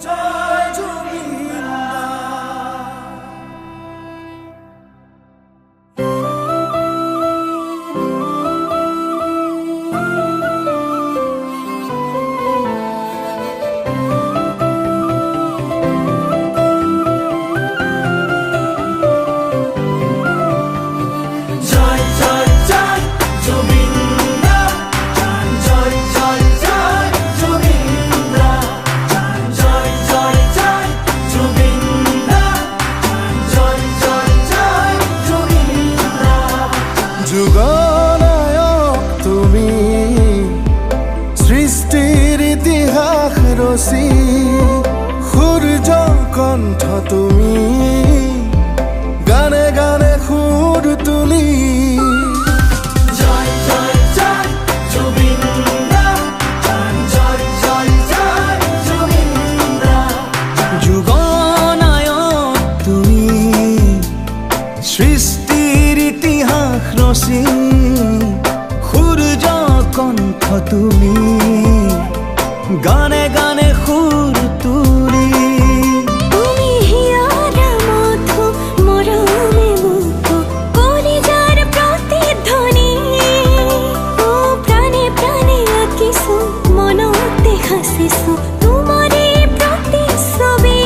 জয় জুবিন্দা। যুগনায়ক তুমি, সৃষ্টির ইতিহাস রচি, সূর্য কণ্ঠ তুমি, গানে গানে সুর তুলি। যুগনায়ক তুমি, সৃষ্টির ইতিহাস রচি, সূর্য কণ্ঠ তুমি, গানে গানে সুর তুলি। তুমি হিয়ারা মধু মরমে মুখো কলিজার প্রতিধ্বনি, ও প্রাণে প্রাণে আঁকিছো মনতে হাসিছো তোমারে প্রতিচ্ছবি।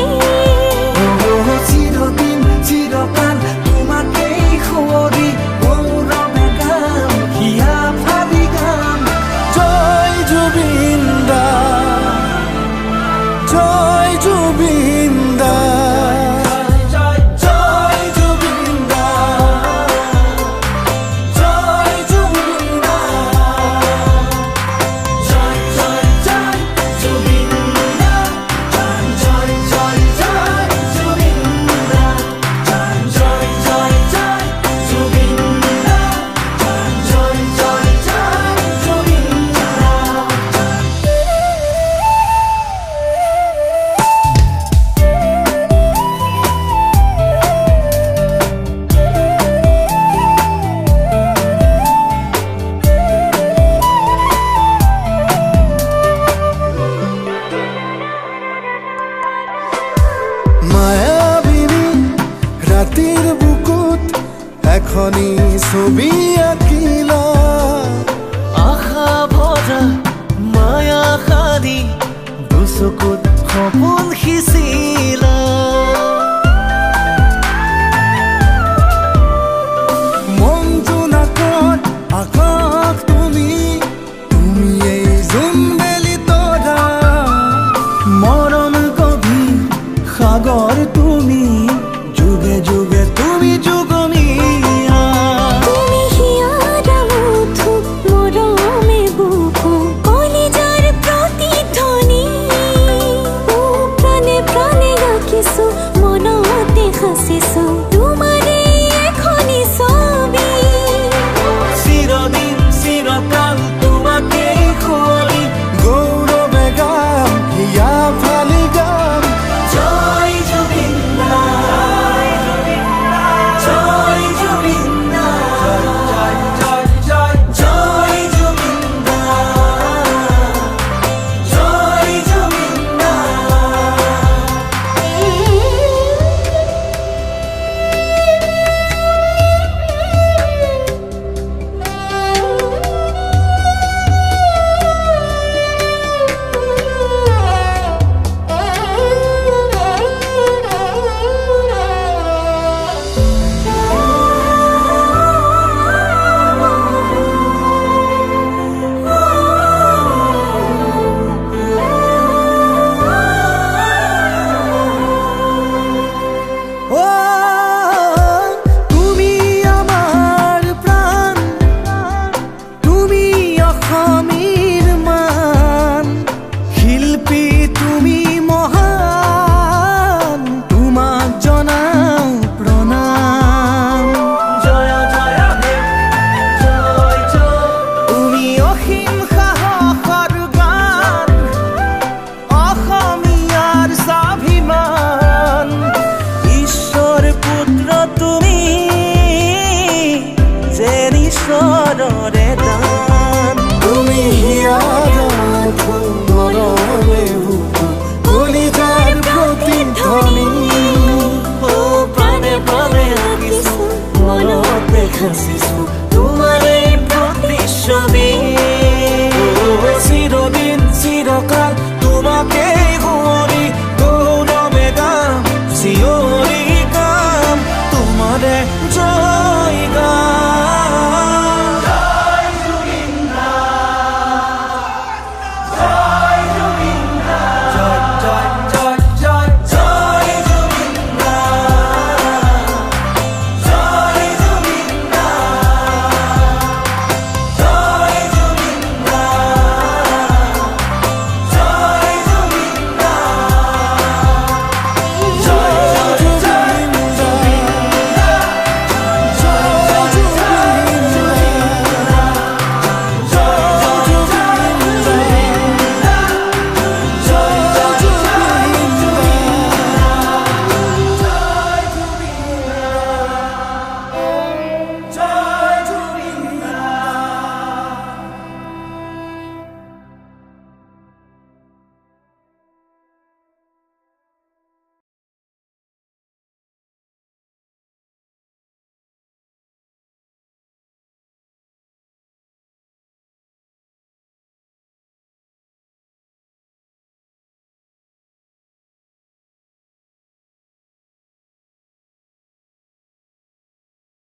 চিরদিন চিরকাল তোমাকেই সুঁৱৰি গৌৰৱে গাম হিয়া ফালি গাম। জয় জুবিন্দা, জয় জুবিন্দা, জয় জুবিন্দা, জয় জুবিন্দা, জয় জয় জয় জুবিন্দা, জয় জয় জয় জুবিন্দা, জয় জয় জয় জুবিন্দা, জয় জয় জয় জুবিন্দা। মায়াবিনী রাতির বুকুত এখনি ছবি আঁকিলা, আশা ভরা মায়া সাদি দুচকুত সপোন